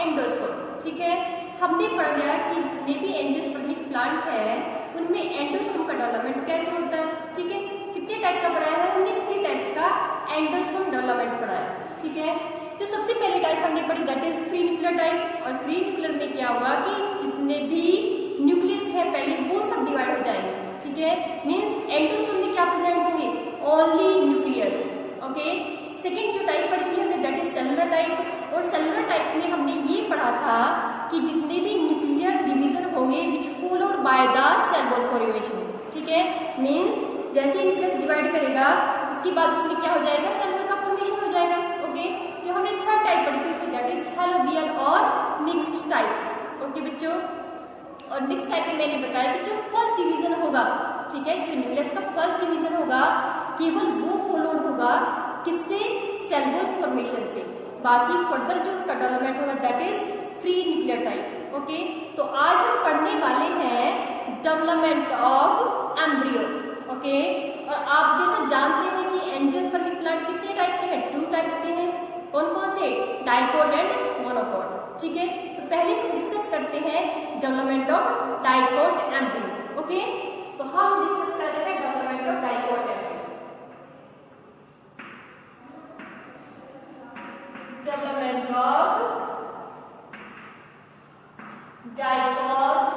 Endosperm. ठीक है, हमने पढ़ लिया कि जितने भी एंजियोस्पर्मिक प्लांट है उनमें एंडोस्पर्म का डेवलपमेंट कैसे होता है। ठीक है, कितने टाइप का पढ़ाया है हमने? 3 टाइप्स का एंडोस्पर्म डेवलपमेंट पढ़ा है। ठीक है, जो सबसे पहली टाइप हमने पढ़ी that is free nuclear type. और फ्री न्यूक्लियर में क्या हुआ कि जितने भी न्यूक्लियस है पहले वो सब डिवाइड हो जाएंगे। ठीक है, मीन्स एंडोस्पर्म में क्या प्रेजेंट होंगे? Only nucleus. ओके, सेकेंड जो टाइप पढ़ी थी हमने दैट इज सेलुलर टाइप। और सेलुलर टाइप में हमने ये पढ़ा था कि जितने भी न्यूक्लियर डिवीजन होंगे which followed by the cell wall formation. ठीक है, मीन्स जैसे ही न्यूक्लियस डिवाइड करेगा उसके बाद उसमें क्या हो जाएगा? सेल वॉल का फॉर्मेशन हो जाएगा। ओके, जो हमने थर्ड टाइप पढ़ी थी उसमें दैट इज हैलोबियल और मिक्स्ड टाइप। ओके बच्चों, और मिक्स टाइप में मैंने बताया कि जो फर्स्ट डिवीजन होगा, ठीक है, जो न्यूक्लियस का फर्स्ट डिवीजन होगा केवल वो फॉलोड होगा किससे? सेल वॉल फॉर्मेशन से। बाकी फर्दर जो उसका डेवलपमेंट होगा that is free nuclear type. Okay, तो आज हम पढ़ने वाले हैं डेवलपमेंट ऑफ एम्ब्रियो। ओके, और आप जैसे जानते हैं कि एंजियोस्पर्मिक प्लांट कितने टाइप के हैं? 2 टाइप्स के हैं। कौन कौन से? Dicot and monocot. ठीक है, तो पहले हम डिस्कस करते हैं development of dicot embryo. Okay, तो हम डिस्कस कर रहे हैं development of dicot embryo. Development of dicot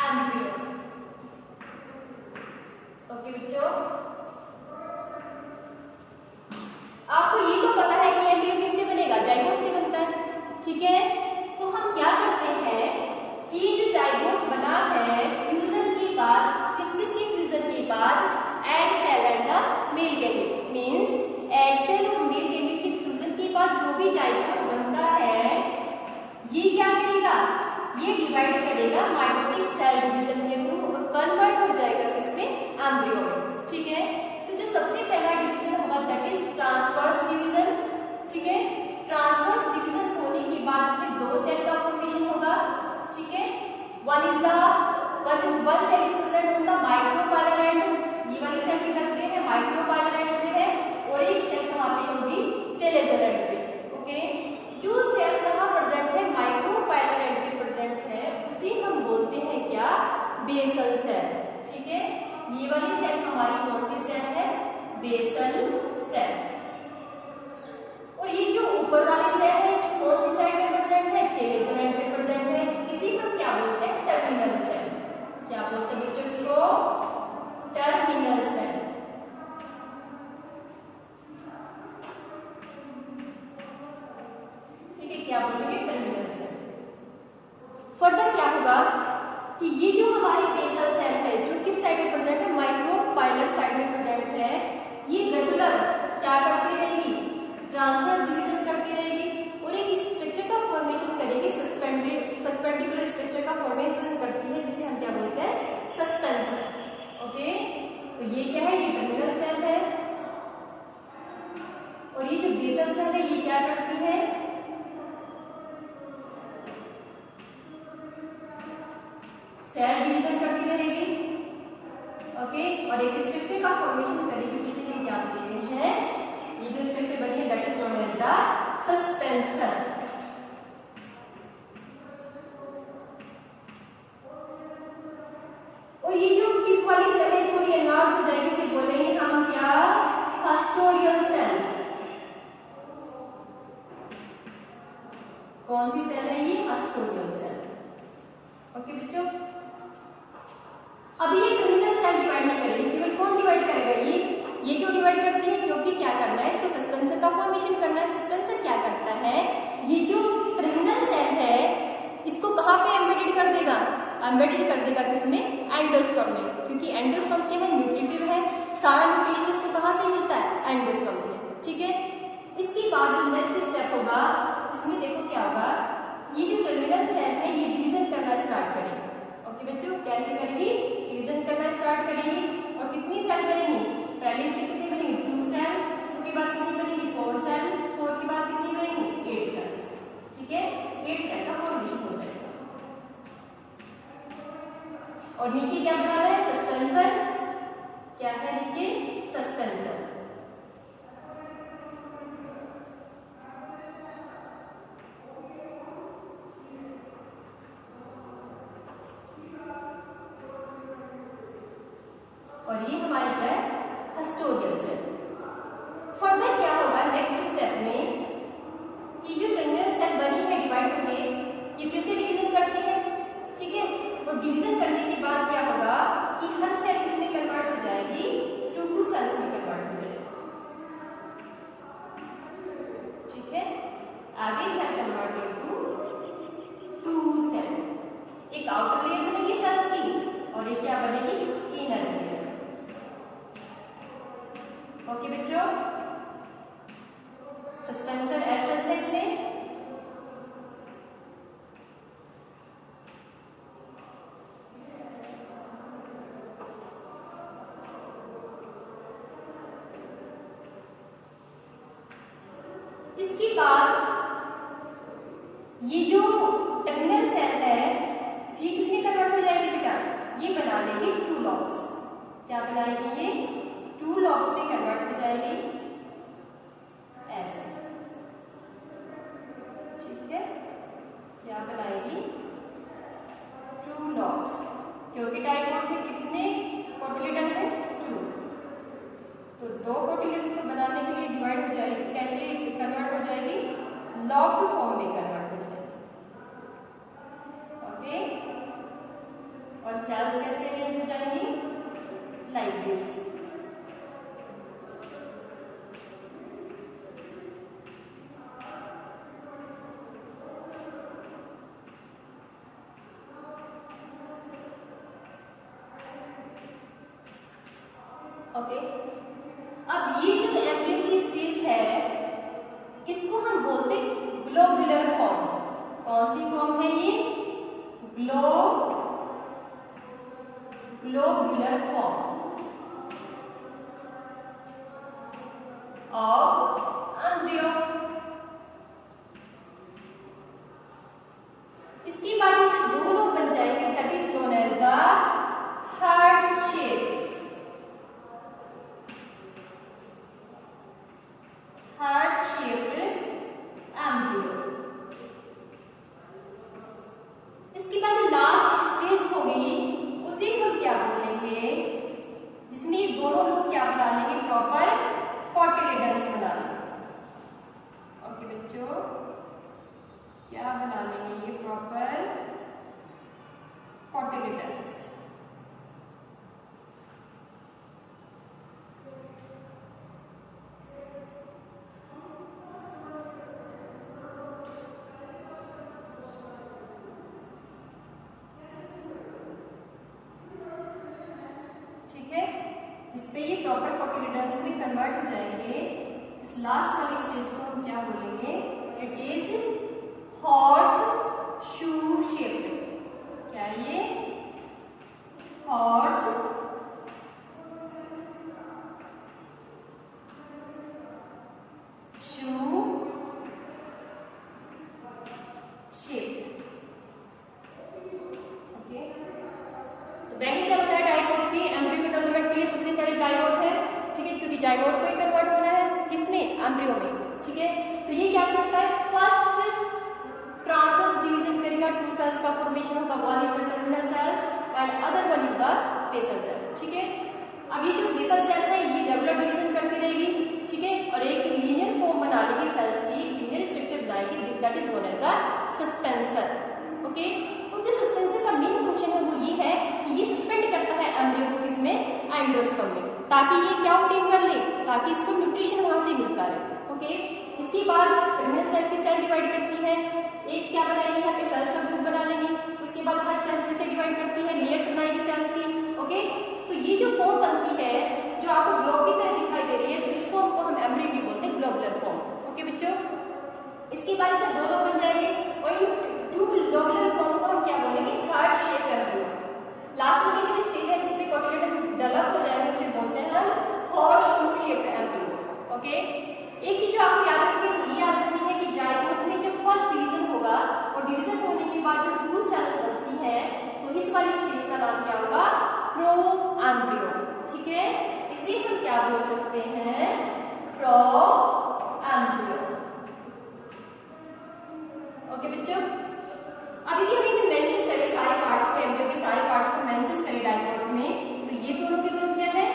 embryo. Okay बच्चों, आपको ये तो पता है कि एम्ब्रियो किससे बनेगा? जाइगोट से बनता है। ठीक है, तो हम क्या करते हैं कि जो जाइगोट बना है फ्यूजन के बाद, किस किस के फ्यूजन के बाद? Egg cell and the male gamete. Means egg cell और मेल गैमेट के फ्यूजन के बाद जो भी जाइगोट बनता है ये क्या करेगा? ये डिवाइड करेगा माइटोटिक सेल डिवीजन के थ्रू और कन्वर्ट हो जाएगा किसमें? एम्ब्रियो में। ठीक है, तो जो सबसे पहला डिवीजन होगा दैट इज ट्रांसवर्स डिवीजन। ठीक है, ट्रांसवर्स डिवीजन होने के बाद इसमें 2 सेल का फॉर्मेशन होगा। ठीक है, one cell is present on the micropylar end. ये वाली सेल किधर पे है? माइक्रोपाइलर एंड पे है। और एक सेल कहां पे होगी? सेलेजर एंड पे। ओके, जो सेल कहां प्रेजेंट है? माइक्रोपाइलर एंड पे प्रेजेंट है, उसे हम बोलते हैं क्या? Basal cell. ठीक है, ये वाली सेल हमारी कौन सी सेल है? Basal cell. और ये जो ऊपर वाली सेल है जो कौन सी साइड में प्रेजेंट है? सेलेजर एंड पे प्रेजेंट है। इसी को क्या बोलते हैं? Terminal cell. क्या बोलते हैं बच्चों इसको? Terminal cell. ठीक है, क्या बोलेंगे? Terminal cell. फर्दर क्या होगा कि ये जो हमारी बेसल सेल है जो किस साइड में प्रेजेंट है? माइक्रोपाइलर साइड में प्रेजेंट है। ये रेगुलर क्या करती रहेगी? ट्रांसफर डिवीजन करती रहेगी और एक स्ट्रक्चर का फॉर्मेशन करेगी। सस्पेंडिकुलर स्ट्रक्चर का फॉर्मेशन करती है जिसे हम क्या बोलते हैं? सस्पेंशन। ओके, तो ये क्या है? ये टर्मिनल सेल है। और ये जो बेसल सेल है ये क्या करती है? सेल डिवीजन करती रहेगी। ओके, और एक स्ट्रक्चर का फॉर्मेशन करेगी जिसे हम क्या बोलते हैं? ये जो स्ट्रक्चर बनी है that is known as the suspension. और ये जो टिप वाली सेल है थोड़ी एनलार्ज हो जाएगी, इसे बोलेंगे हम क्या? हस्टोडियल सेल। कौन सी सेल है ये? हस्टोडियल सेल। ओके बच्चों, अब ये टर्मिनल सेल डिवाइड नहीं करेगी, केवल कौन डिवाइड करेगा? ये क्यों डिवाइड करती है? क्योंकि क्या करना है? इसको सस्पेंसर का फॉर्मेशन करना है। सस्पेंसर क्या करता है? ये जो टर्मिनल सेल है इसको कहां पे एम्बेडेड कर देगा? एम्बेडेड कर देगा किसमें? एंडोस्पर्म में। क्योंकि एंडोस्पर्म क्या है? न्यूट्रिटिव है। सारा न्यूट्रिशन इसको कहां से मिलता है? एंडोस्पर्म से। ठीक है, इसके बाद जो नेक्स्ट स्टेप होगा उसमें देखो क्या होगा? ये जो टर्मिनल सेल है ये डिवीजन करना स्टार्ट करेगी। ओके बच्चों, कैसे करेगी? डिवीजन करना स्टार्ट करेगी। और कितनी सेल बनेगी? पहले से कितनी बनेगी? 2 सेल। 2 के बाद कितनी बनेगी? 4 सेल। 4 के बाद कितनी बनेगी? 8 सेल। ठीक है, 8 सेल का फॉर्मेशन हो जाएगा। और नीचे क्या बना है? सस्पेंसर। क्या है नीचे? सस्पेंसर। ये हमारे क्या है, हस्टोरियल सेल। फर्दर क्या होगा नेक्स्ट स्टेप में कि जो टर्मिनल सेल बनी है डिवाइड होके ये फिर से डिवीजन करती है, ठीक है। और डिवीजन करने के बाद क्या होगा कि हर सेल किसमें कन्वर्ट हो जाएगी, टू सेल्स में कन्वर्ट हो जाएगी, ठीक है। आगे cell convert into two cell, एक आउटर लेयर बनेगी सेल्स की और एक क्या बनेगी, इनर लेयर। ओके बच्चों, सस्पेंसर एज सच है इसमें। इसके बाद ये जो टर्मिनल सेल है ये किसमें कन्वर्ट हो जाएगी बेटा, ये बना लेगी टू लॉब्स। क्या बनाएगी, ये टू लॉब्स में कन्वर्ट हो जाएगी ऐसे, ठीक है। क्या बनाएगी, टू लॉब्स, क्योंकि डाइकोट में कितने कोटिलेडन है, टू, तो दो कोटिलेडन को बनाने के लिए डिवाइड हो जाएगी, कैसे कन्वर्ट हो जाएगी, लॉब्ड फॉर्म में कन्वर्ट हो जाएगी, ओके। और सेल्स कैसे अरेंज हो जाएंगी, लाइक दिस। ओके, अब ये जो एम्ब्रियो की स्टेज है इसको हम बोलते हैं ग्लोबुलर फॉर्म। कौन सी फॉर्म है ये, ग्लोबुलर फॉर्म ऑफ एम्ब्रियो। इसकी वजह से दो लोग बन जाएंगे, that is known as the heart shape, heart shaped embryo. इसके बाद जो लास्ट स्टेज होगी उसे हम क्या बोलेंगे, जिसमें ये दोनों लोग क्या बना लेंगे, प्रॉपर कोटिलेडन्स बना लेंगे। ओके बच्चों, क्या बना लेंगे, ये प्रॉपर कोटिलेडन्स। जिसपे ये प्रॉपर कोटिलेडन्स में कन्वर्ट हो जाएंगे। इस लास्ट वाली स्टेज को हम क्या बोलेंगे, it is horse shoe shaped. क्या ये, हॉर्स शू शेप्ड। ओके, तो मैंने क्या बताया, डाइकोट की एम्ब्रियो डेवलपमेंट के लिए सबसे पहले जाइगोट है, ठीक है, क्योंकि जाइगोट को ही कन्वर्ट होना है किसमें, एम्ब्रियो में, ठीक है। तो ये क्या करता है, फर्स्ट ट्रांसवर्स डिवीजन करेगा, टू सेल्स का फॉर्मेशन होगा, one is the terminal cell and other one is the basal cell, ठीक है। अब ये जो बेसल सेल है ये रेगुलर डिवीजन करती रहेगी, ठीक है, और एक लीनियर फॉर्म बना लेगी सेल्स की, लीनियर स्ट्रक्चर बनाएगी, that is known as the suspensor. Okay, और जो सस्पेंसर का मेन फंक्शन है वो ये है कि ये सस्पेंड करता है एम्ब्रियो को किसमें, एंडोस्पर्म में, ताकि ये क्या ऑब्टेन कर ले, ताकि इसको न्यूट्रिशन वहां से मिलता रहे। ओके, इसके बाद टर्मिनल सेल की सेल डिवाइड करती है, एक क्या बनाएगी, यहाँ पे सेल्स का ग्रुप बना लेगी, उसके बाद हर सेल फिर से डिवाइड करती है, लेयर्स बनाएगी सेल्स की। ओके, तो ये जो फॉर्म बनती है जो आपको ग्लोब की तरह दिखाई दे रही है, तो इस फॉर्म को हम एम्ब्रियो भी बोलते हैं, ग्लोबुलर फॉर्म। ओके बच्चों, इसके बाद इसमें दो लोग बन जाएंगे और इन टू ग्लोबुलर फॉर्म को हम क्या बोलेंगे, हार्ट शेप एम्ब्रियो। लास्ट में जो स्टेज है जिसमें कोटिलेडन डेवलप हो जाएगा उसे बोलते हैं हम horse shoe shape embryo. Okay, एक चीज जो आपको याद रखनी है, ये याद रखनी है कि जाइगोट में जब फर्स्ट डिवीजन होगा और डिवीजन होने के बाद जो टू सेल्स बनती है तो इस वाली स्टेज का नाम क्या होगा, प्रो एम्ब्रियो, ठीक है। इसे हम क्या बोल सकते हैं, प्रो एम्ब्रियो। ओके बच्चों, अभी भी हमें जो मेंशन करें सारे पार्ट्स को, एम्ब्रियो के सारे पार्ट्स को मेंशन करें डाइकोट्स में, तो ये दोनों के दोनों क्या है,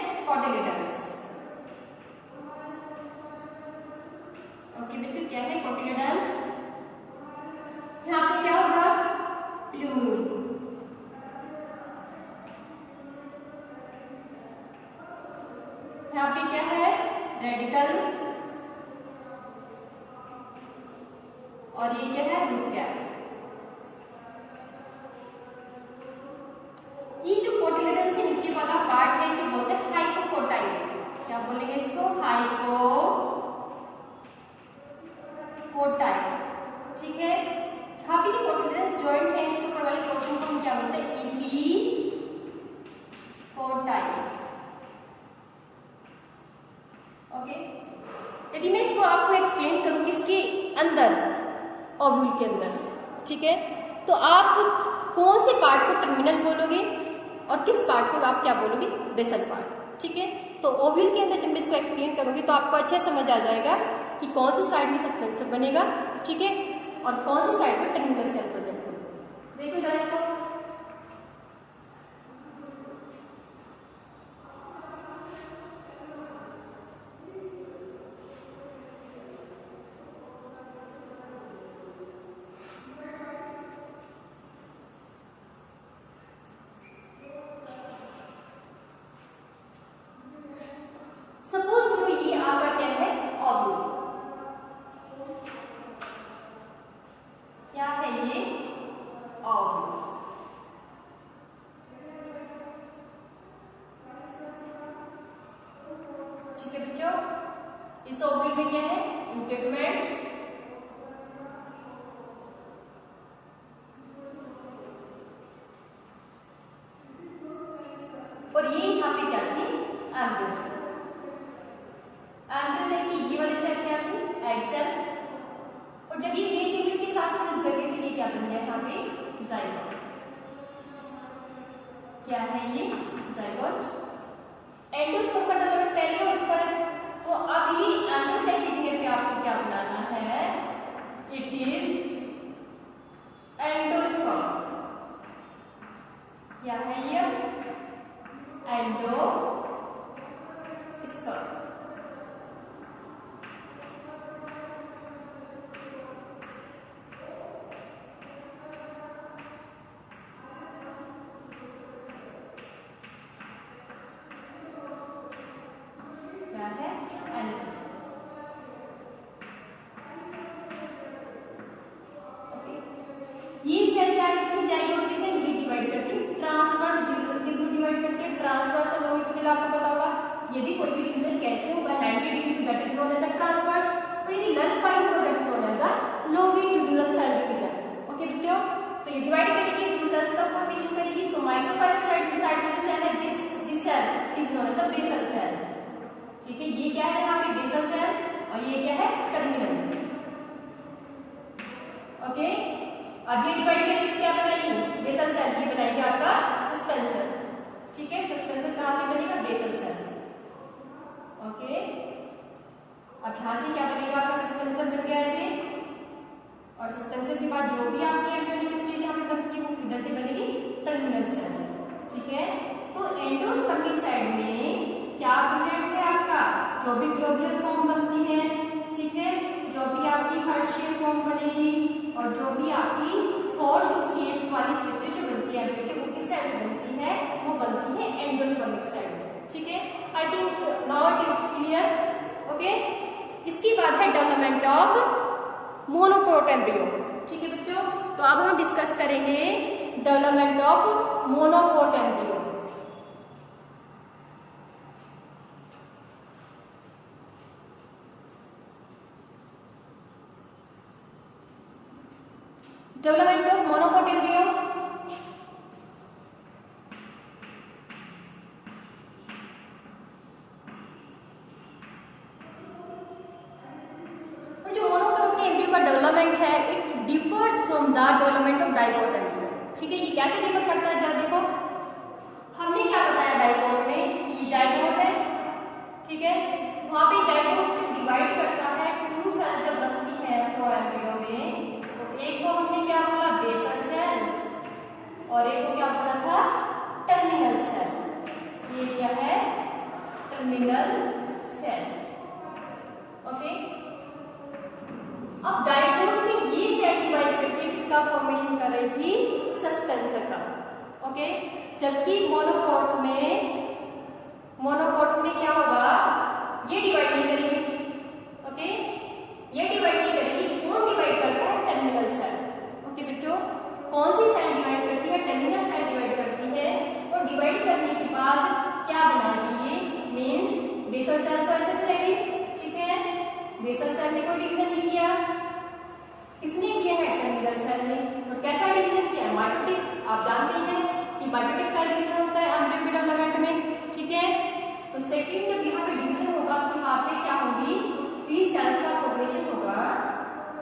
यहाँ पे क्या है, रेडिकल, और ये क्या है, रूट कैप। ये जो कोटिलेडन से नीचे वाला पार्ट है इसे बोलते हैं हाइपोकोटाइल। क्या बोलेंगे इसको, हाइपोकोटाइल। ठीक है, जहां पे कोटिलेडन जॉइंट है इसके ऊपर वाले पोर्शन को हम क्या बोलते हैं, इपिकोटाइल। ओके, यदि मैं इसको आपको एक्सप्लेन करूं किसके अंदर, ओव्यूल के अंदर, ठीक है, तो आप कौन से पार्ट को टर्मिनल बोलोगे और किस पार्ट को आप क्या बोलोगे, बेसल पार्ट। ठीक है, तो ओव्यूल के अंदर जब मैं इसको एक्सप्लेन करूंगी तो आपको अच्छा समझ आ जाएगा कि कौन सी साइड में सस्पेंसर बनेगा, ठीक है, और कौन सी साइड में टर्मिनल सेल प्रेजेंट होगा। देखो जरा इसको, सपोज करो ये आपका क्या है, ओव्यूल। क्या है ये, ओव्यूल। ठीक है बच्चों, इस ओव्यूल में क्या है, इंटेगुमेंट्स, और ये यहाँ पे क्या थी, एम्ब्रियो सेल। एम्ब्रियो सेल की ये वाली सेल क्या थी, एग सेल, और जब ये मेल यूनिट के साथ यूज कर रही थी ये क्या बन गया यहाँ पे, जाइगोट। क्या है ये, जाइगोट। एंडोस्पर्म का डेवलपमेंट पहले हो चुका है, तो अब ये एम्ब्रियो सेल की जगह पे आपको क्या बनाना है, इट इज एंडोस्पर्म। क्या है ये, एंडोस्पर्म। क्या है, एंडोस्पर्म। ओके, ये सेल क्या करती है, जाइगोट से ये डिवाइड करती है, ट्रांसवर्स डिवाइड करती है, ट्रांसवर्स और लॉन्गिट्यूडनल आपको पता होगा। यदि कोई भी डिवीजन कैसे होगा, 90 डिग्री की that is known as transverse, और यदि लेंथवाइज होगा that is known as longitudinal cell division. Okay बच्चों, तो ये डिवाइड करेगी, टू सेल्स का फॉर्मेशन करेगी, तो माइक्रोपाइलर साइड में जो सेल है, this cell is known as the basal cell. ठीक है, ये क्या है यहाँ पे, बेसल सेल, और ये क्या है, टर्मिनल। ओके, अब ये डिवाइड करेगी तो क्या बनाएगी, बेसल सेल, ये बनाएगी आपका सस्पेंसर। ठीक है, सस्पेंसर कहां से बनेगा, बेसल सेल से। ओके, अब यहां से क्या बनेगा आपका, सस्पेंसर बन गया ऐसे, और सस्पेंसर के बाद जो भी आपकी एम्ब्रियोनिक स्टेज यहाँ पे बनती है वो किधर से बनेगी, टर्मिनल सेल से। ठीक है, तो एंडोस्पर्मिक साइड में क्या प्रेजेंट है आपका, जो भी ग्लोबुलर फॉर्म बनती है, ठीक है, जो भी आपकी हार्ट शेप फॉर्म बनेगी, और जो भी आपकी हॉर्स शेप वाली स्ट्रक्चर जो बनती है एम्ब्रियो वो किस साइड बनती है, वो बनती है एंडोस्पर्मिक साइड। ठीक है, I think now it is clear. Okay, इसके बाद है डेवलपमेंट ऑफ मोनोकोट एम्ब्रियो। ठीक है बच्चों, तो अब हम डिस्कस करेंगे development of monocot embryo. Development of monocot embryo, और जो मोनोकोट एम्ब्रियो का डेवलपमेंट है it differs from the development of dicot embryo. ठीक है, ये कैसे डिफर करता है, जरा देखो, हमने क्या बताया डाइकोट में, ये जाइगोट है, ठीक है, वहां पे जाइगोट जो डिवाइड करता है, टू सेल जब बनती है तो एम्ब्रियो में, एक को हमने क्या बोला, बेसल सेल, और एक को क्या बोला था, टर्मिनल सेल। ये क्या है, टर्मिनल सेल। ओके, अब डाइकोट में ये सेल डिवाइड करके किसका फॉर्मेशन कर रही थी, सस्पेंसर का। ओके, जबकि मोनोकोट्स में क्या होगा, बेसल सेल तो ऐसे चलेगी, ठीक है। बेसल सेल ने कोई डिवीजन नहीं किया, किसने किया है? टर्मिनल सेल ने। और कैसा डिवीजन किया है? माइटोटिक। आप जानते हैं कि माइटोटिक सेल डिवीजन होता है एम्ब्रियो डेवलपमेंट में, ठीक है। तो सेकंड जब यहाँ पे डिवीजन होगा तो यहाँ पे क्या होगी? फ्री सेल्स का फॉर्मेशन होगा।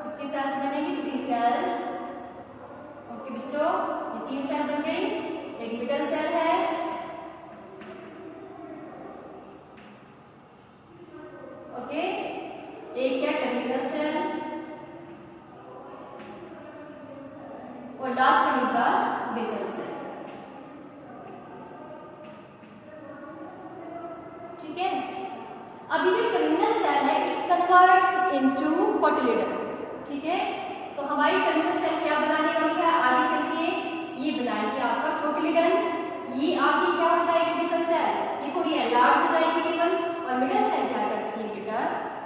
कितनी सेल्स बनेगी? Free sales. ओके बच्चों, ये 3 सेल बन गई। एक मिडल सेल है, ओके, एक क्या? टर्मिनल सेल, और लास्ट में होगा बेसल सेल, ठीक है। अब ये जो टर्मिनल सेल है इट कन्वर्ट्स इनटू कोटिलेडन, ठीक है। तो हमारी टर्मिनल सेल क्या बनाने वाली है? आगे चल के ये बनाएगी आपका कोटिलेडन। ये आपकी क्या हो जाएगी? Basal cell. ये थोड़ी एनलार्ज हो जाएगी केवल। और मिडल सेल क्या करती है बेटा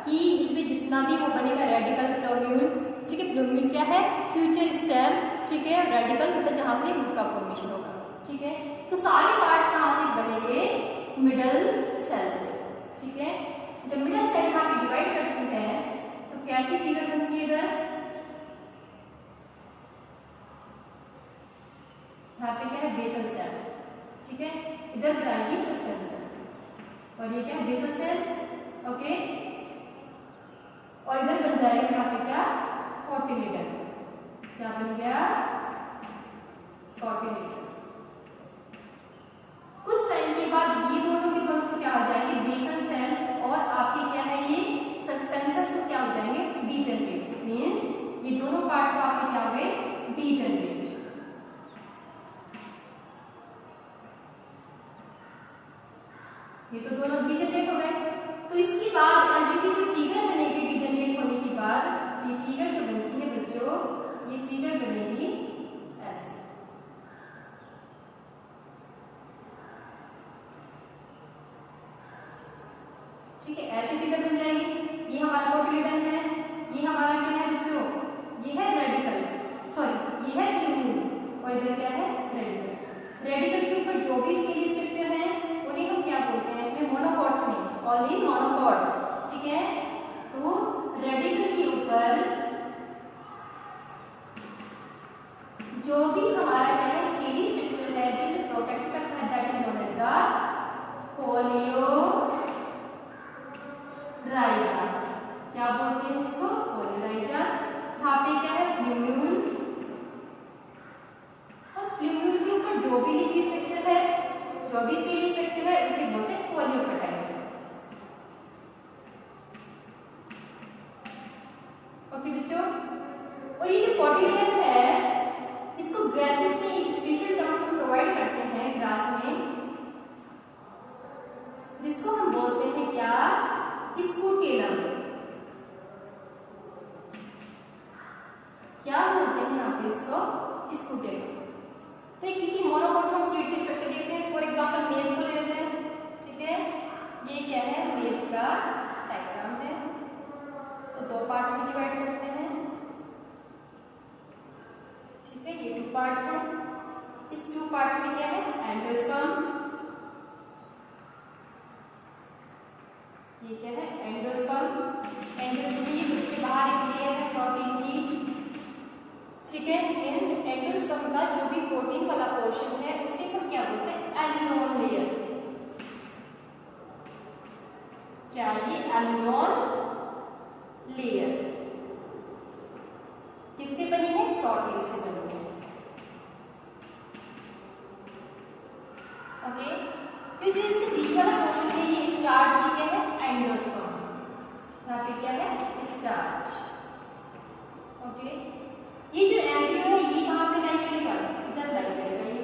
कि इसमें जितना भी वो बनेगा रेडिकल प्लोम्यूल, ठीक है। प्लोम्यूल क्या है? फ्यूचर स्टेम, ठीक है। रेडिकल मतलब जहां से रूट का फॉर्मेशन होगा, ठीक है। तो सारे पार्ट्स कहां से बनेंगे? मिडल सेल से, ठीक है। जब मिडल सेल यहाँ पे डिवाइड करती है तो कैसी फिगर बनती है? इधर यहाँ पे क्या है? बेसल सेल, ठीक है। इधर बनाएगी सस्पेंशन, और ये क्या है? Basal cell, okay. और इधर बन जाएगा यहाँ पे क्या? कोटिलेडन। क्या बन गया? कोटिलेडन। कुछ टाइम के बाद ये दोनों के दोनों तो क्या हो जाएंगे? बेसल सेल और आपकी क्या है? ये सस्पेंशन तो क्या हो जाएंगे? डीजनरेट। मींस ये दोनों पार्ट तो आपके क्या हो गए? डीजनरेट। ये तो दोनों डीजनरेट हो गए। तो इसके बाद एम्ब्रियो की जो फिगर बनेगी डीजनरेट होने के बाद, ये फिगर जो बनती है बच्चों, ये फिगर बनेगी ऐसे, ठीक है। ऐसे फिगर बन जाएगी। ये हमारा कोटिलेडन है, ये हमारा क्या है बच्चों? ये है रेडिकल, सॉरी ये है प्लूम्यूल, और इधर क्या है? रेडिकल। रेडिकल के ऊपर जो भी इसके स्ट्रक्चर है उन्हें हम क्या बोलते हैं? इसमें मोनोकॉट्स में, ओनली मोनोकॉट्स, ठीक है। तो रेडिकल के ऊपर जो भी हमारा क्या है? स्केली स्ट्रक्चर है जिसे प्रोटेक्ट करता है, that is known as the coleorhiza. क्या बोलते हैं इसको? पोलियोराइजा। यहाँ पे क्या है? प्लूम्यूल। और प्लूम्यूल के ऊपर जो भी लीफी स्ट्रक्चर है, जो भी स्केली स्ट्रक्चर है उसे बोलते हैं पोलियोपेटाइट। ओके बच्चों, और ये जो कोटिलेडन है इसको ग्रासेस में एक स्पेशल टर्म प्रोवाइड करते हैं ग्रास में, जिसको हम बोलते हैं क्या? स्कूटेलम। क्या बोलते हैं यहाँ पे इसको? स्कूटेलम। तो किसी मोनोकोट हम स्वीट की स्ट्रक्चर देखते हैं। फॉर एग्जांपल मेज को ले लेते हैं, ठीक है। ये क्या है? मेज का डायग्राम है। इसको 2 पार्ट्स में डिवाइड करते हैं, ठीक है। ये 2 पार्ट्स हैं। इस 2 पार्ट्स में क्या है? एंडोस्पर्म। ये क्या है? एंडोस्पर्म। एंडोस्पर्म की सबसे बाहर एक लेयर है प्रोटीन की, ठीक है। मींस एंडोस्पर्म का जो भी प्रोटीन वाला पोर्शन है उसे हम क्या बोलते हैं? एलिनोन लेयर। क्या ये? एलिनोन लेयर किससे बनी है? प्रोटीन से बनी है, ओके। फिर जो इसके बीच वाला पोर्शन है ये स्टार्च, ये क्या है? एंडोस्पर्म। यहाँ पे क्या है? Starch, okay. ये जो एम्ब्रियो है ये कहाँ पे लाई करेगा? इधर लाई करेगा ये,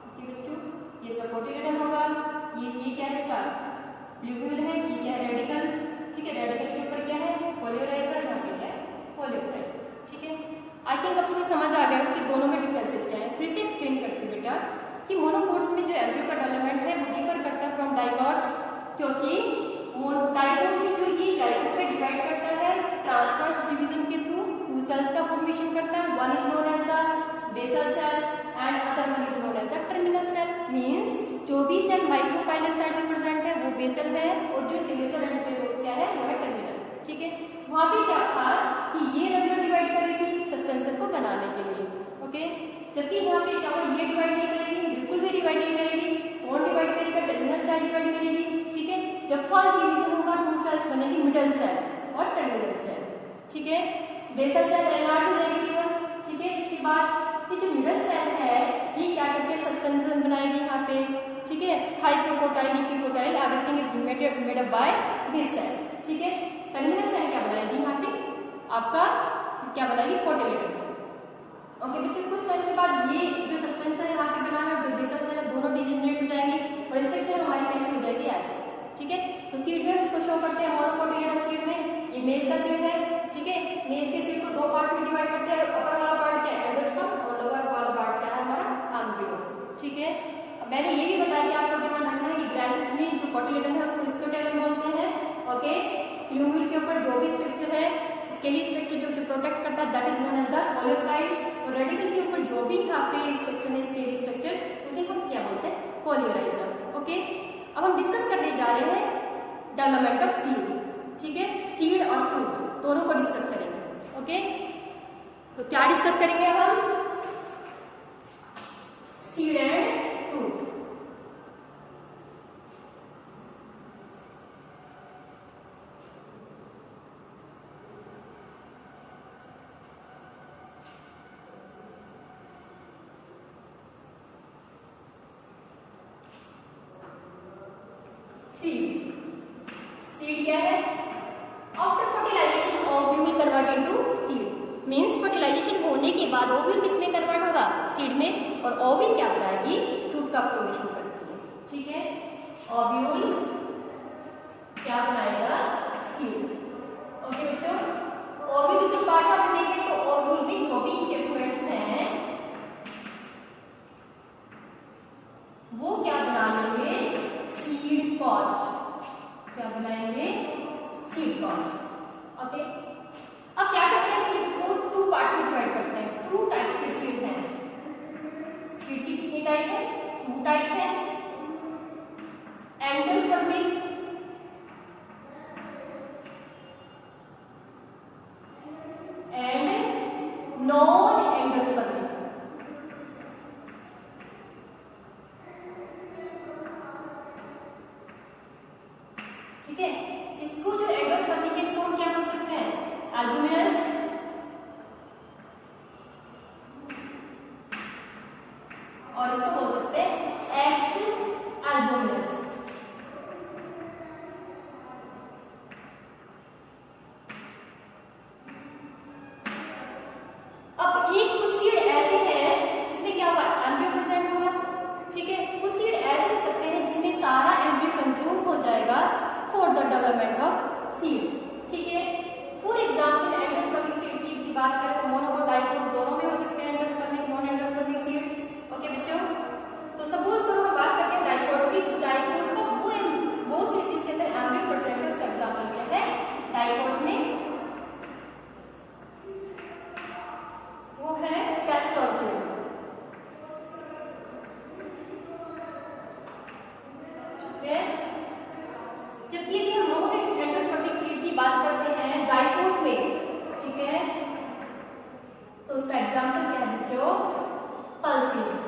ओके बच्चों। ये सपोर्टेड होगा। ये क्या है? इसका प्लूम्यूल है। ये क्या है? रेडिकल, ठीक है। रेडिकल के ऊपर क्या है? पोलियोराइजा। यहाँ पे क्या है? पोलियोपेटाइट, ठीक है। आई थिंक आपको समझ आ गया कि दोनों में डिफरेंसेस क्या है। फिर से एक्सप्लेन करती हूँ बेटा कि मोनोकोट्स में जो एम्ब्रियो का डेवलपमेंट है वो डिफर करता है फ्रॉम डाइकोट्स, क्योंकि डाइकोट में जो ये जाइगोट में डिवाइड करता है ट्रांसवर्स डिवीजन के थ्रू 2 सेल्स का फॉर्मेशन करता है। One is known as the basal cell and other one is known as the terminal cell. Means जो भी सेल माइक्रोपाइलर साइड में प्रेजेंट है वो बेसल है, और जो जिलेसर एंड पे वो क्या है, वो है टर्मिनल। ठीक है, वहां पे क्या था कि ये रेगुलर डिवाइड कर रही थी सस्पेंशन को बनाने के लिए। ओके, जबकि यहाँ पे क्या हुआ, ये डिवाइड नहीं करेगी, बिल्कुल भी डिवाइड नहीं करेगी। कौन डिवाइड करेगा, टर्मिनल साइड डिवाइड करेगी। ठीक है, जब फर्स्ट डिवीजन होगा टू सेल्स बनेगी, मिडल सेल और टर्मिनल सेल। ठीक है, बेसल सेल एनलार्ज हो जाएगी केवल। ठीक है, इसके बाद ये जो मिडल सेल है ये क्या करके सस्पेंशन बनाएगी यहाँ पे। ठीक है, hypocotyl epicotyl everything is made up by this cell. ठीक है, टर्मिनल सेल क्या बनाएगी यहाँ पे, आपका क्या बनाएगी, कोटिलेडन। ओके बच्चों, कुछ टाइम के बाद ये जो सस्पेंशन यहाँ पे बना है, जो बेसल सेल है, दोनों डिजेनरेट हो जाएंगे और स्ट्रक्चर हमारी कैसी हो जाएगी, ऐसे। ठीक है, तो सीड में इसको शो करते हैं मोनोकोटिलेडन सीड में। ये मेज का सीड है। ठीक है, मेज के सीड को दो पार्ट्स में डिवाइड करते हैं। अपर वाला पार्ट क्या है, एंडोस्पर्म, और लोअर वाला पार्ट क्या है, हमारा एम्ब्रियो। ठीक है, मैंने ये भी बताया कि आपको ध्यान रखना है कि ग्राइसिस में जो कोटिलेडन है उसको स्क्लेटन बोलते हैं। ओके, प्लूमिड के ऊपर जो भी स्ट्रक्चर है, स्केली स्ट्रक्चर जो उसे प्रोटेक्ट करता है, that is known as the coleoptile. और रेडिकल के ऊपर जो भी यहाँ पे स्ट्रक्चर है, स्केली स्ट्रक्चर, उसे हम क्या बोलते हैं, कोलियोराइजम। ओके, अब हम डिस्कस करने जा रहे हैं डेवलपमेंट ऑफ सीड। ठीक है, सीड और फ्रूट दोनों को डिस्कस करेंगे। ओके, तो क्या डिस्कस करेंगे अब हम, सीड एंड फ्रूट। सीड क्या है, after fertilisation ovule convert into seed. Means fertilisation होने के बाद ओव्यूल किसमें कन्वर्ट होगा, सीड में, और ओव्यूल क्या बनाएगी, फ्रूट का फॉर्मेशन करती है। ठीक है, ओव्यूल क्या बनाएगा, सीड। ओके बच्चों, ओव्यूल के पार्ट हम देखें तो ओव्यूल में जो भी इंटेग्यूमेंट्स हैं वो क्या बना लेंगे, सीड पॉड। क्या बनाएंगे, सीड पॉड। ओके, अब क्या करते हैं, सीड को टू पार्ट्स में डिवाइड करते हैं। टू टाइप्स के सीड हैं। सीड की कितनी टाइप है, टू टाइप्स है, एंडोस्पर्मिक एंड नॉन एंडोस्पर्मिक। ठीक है, इसको जो एंडोस्पर्मिक है इसको हम क्या बोल सकते हैं, एल्बुमिनस, और इसको बोल सकते हैं एक्स एल्बुमिनस। अब एक कुछ सीड ऐसे हैं जिसमें क्या होगा, एम्ब्रियो प्रेजेंट होगा। ठीक है, कुछ सीड ऐसे हो सकते हैं जिसमें सारा एम्ब्रियो कंज्यूम हो जाएगा for the development of seed. ठीक है, फॉर एग्जांपल एंडोस्पर्मिक सीड की बात करें तो मोनो और डाइकोट दोनों में हो सकते हैं, endospermic non endospermic seed. Okay बच्चों, तो सपोज करो हम बात करते हैं डाइकोट की, तो डाइकोट का वो सीड जिसके अंदर एम्ब्रियो प्रेजेंट है उसका एग्जांपल क्या है, डाइकोट में वो है कैस्टर सीड। ठीक है, जबकि यदि हम नॉन एंडोस्पर्मिक सीड की बात करते हैं डाइकोट में, ठीक है, तो उसका एग्जांपल क्या है बच्चों, पल्सेस।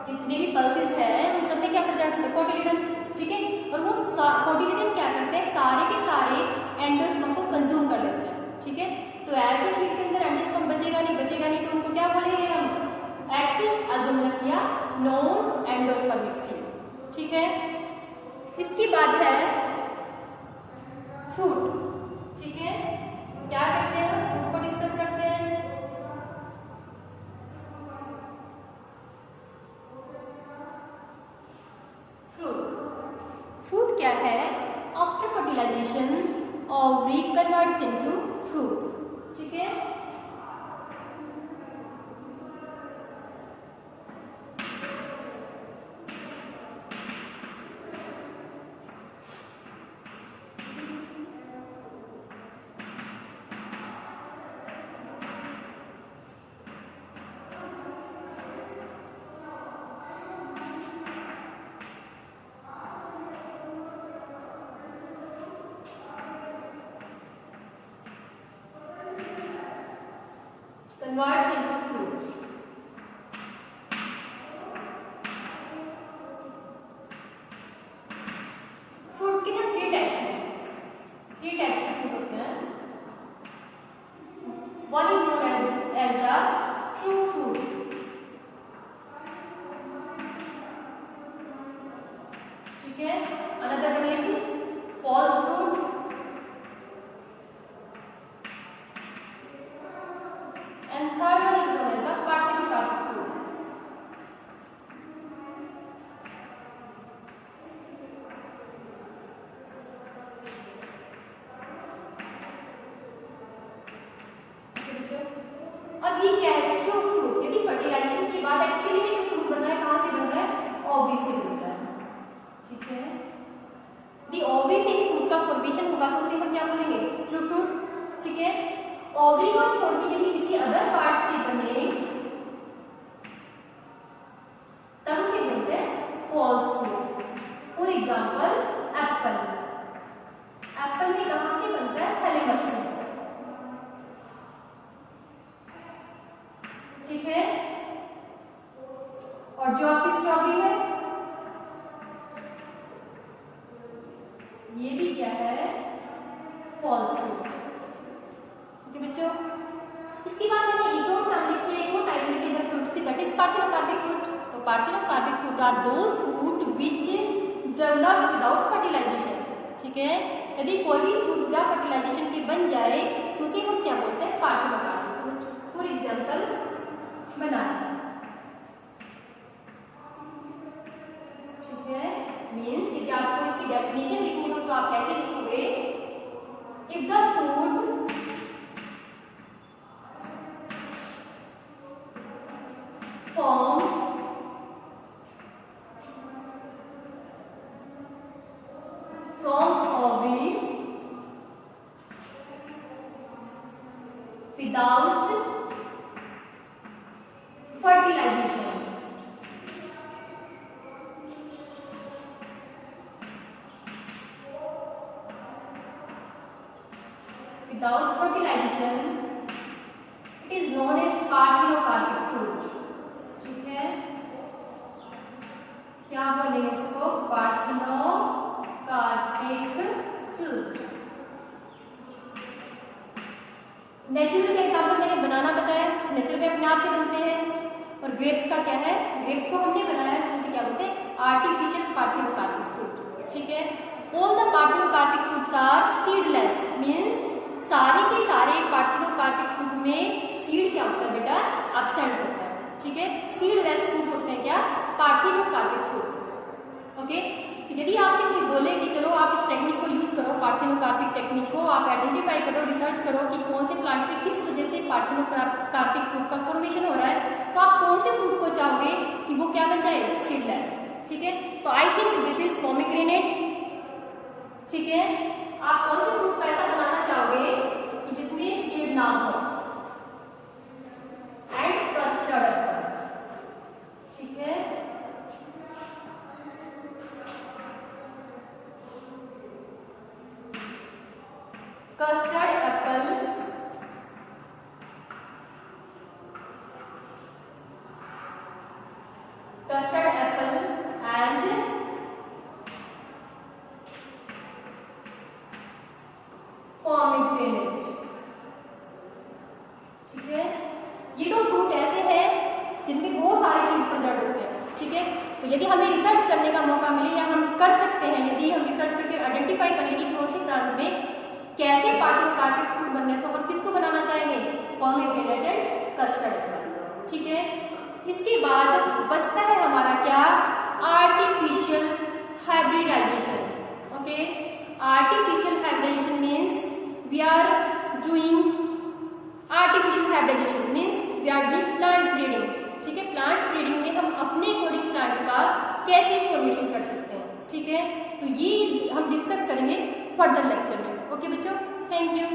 जितने भी पल्सेस हैं उन सब में क्या प्रेजेंट होता है, कोटिलेडन। ठीक है, और वो कोटिलेडन क्या करते हैं, सारे के सारे एंडोस्पर्म को कंज्यूम कर लेते हैं। ठीक है, तो ऐसे सीड के अंदर एंडोस्पर्म बचेगा नहीं तो उनको क्या बोलेंगे हम, एक्स एल्बुमिनस या नॉन एंडोस्पर्मिक सीड। ठीक है, इसके बाद है फ्रूट। ठीक है, क्या करते हैं हम, फ्रूट को डिस्कस करते हैं। फ्रूट क्या है, after fertilisation ovary converts into fruit. ठीक है, ठीक है। Another one is false fruit, and third one is known as the parthenocarpic fruit. अब ये क्या है? True fruit. यदि फर्टिलाइजेशन के बाद एक्चुअली में जो फ्रूट बन रहा है कहां से बन रहा है? ओवरी से बन रहा है, ठीक है। दी ओवरी से फ्रूट का फॉर्मेशन होगा तो उसे हम क्या बोलेंगे? ट्रू फ्रूट, ठीक है। ओवरी को छोड़ के यदि किसी अदर पार्ट से बने तब उसे बोलते हैं false fruit. For example apple. Apple में कहां से बनता है? थैलेमस से, ठीक है। और जो आपकी स्ट्रॉबेरी है ये भी क्या है? फॉल्स फ्रूट, ठीक है बच्चों। इसके बाद मैंने एक और टर्म लिखी है, एक और टाइप लिखी है फ्रूट्स की, दैट इज पार्थिनोकार्पिक फ्रूट। तो parthenocarpic fruit are those fruit which develop without fertilisation, ठीक है। यदि कोई भी फ्रूट बिना फर्टिलाइजेशन के बन जाए तो उसे हम क्या बोलते हैं? Parthenocarpic fruit. फॉर एग्जांपल बनाना, ठीक है। मीन्स यदि आपको इसकी डेफिनेशन लिखनी हो तो आप कैसे लिखोगे? If the fruit form from ovary without fertilization, without fertilization it is known as parthenocarpic fruit, ठीक है। क्या बोलेंगे इसको? Parthenocarpic fruit. नेचुरल का एग्जाम्पल मैंने बनाना बताया, नेचुरल में अपने आप से बनते हैं। और ग्रेप्स का क्या है? ग्रेप्स को हमने बनाया तो उसे क्या बोलते हैं? आर्टिफिशियल पार्थिनोकार्पिक फ्रूट, ठीक है। All the parthenocarpic fruits are seedless, means सारे के सारे पार्थिनोकार्पिक फ्रूट में सीड क्या होता है बेटा? एब्सेंट होता है, ठीक है। सीडलेस फ्रूट होते हैं क्या? Parthenocarpic fruit, okay. यदि आपसे कोई बोले कि चलो आप इस टेक्निक को यूज करो, पार्थिनोकार्पिक टेक्निक को आप आइडेंटिफाई करो, रिसर्च करो कि कौन से प्लांट पे किस वजह से पार्थिनोकार्पिक फ्रूट का फॉर्मेशन हो रहा है, तो आप कौन से फ्रूट को चाहोगे कि वो क्या बन जाए? सीडलेस, ठीक है। तो I think this is pomegranate, ठीक है। आप कौन से फ्रूट का ऐसा बनाना चाहोगे कि जिसमें सीड ना हो? एंड कस्टर्ड, ठीक है। Custard Apple, custard apple and pomegranate, ठीक है। ये दो फ्रूट ऐसे हैं जिनमें बहुत सारे सीड प्रेजेंट होते हैं, ठीक है। तो यदि हमें रिसर्च करने का मौका मिले या हम कर सकते हैं, यदि हम रिसर्च करके आइडेंटिफाई कर लेंगे कौन से प्लांट में कैसे पार्थिनोकार्पिक फ्रूट बन रहे हैं, तो हम किसको बनाना चाहेंगे? पोमेग्रेनेट एंड कस्टर्ड, ठीक है। इसके बाद बचता है हमारा क्या? Artificial hybridisation, okay. Artificial hybridisation means we are doing artificial hybridisation means we are doing plant breeding, ठीक है। प्लांट ब्रीडिंग में हम अपने अकॉर्डिंग प्लांट का कैसे फॉर्मेशन कर सकते हैं, ठीक है। तो ये हम डिस्कस करेंगे फर्दर लेक्चर में, ओके बच्चों। Thank you.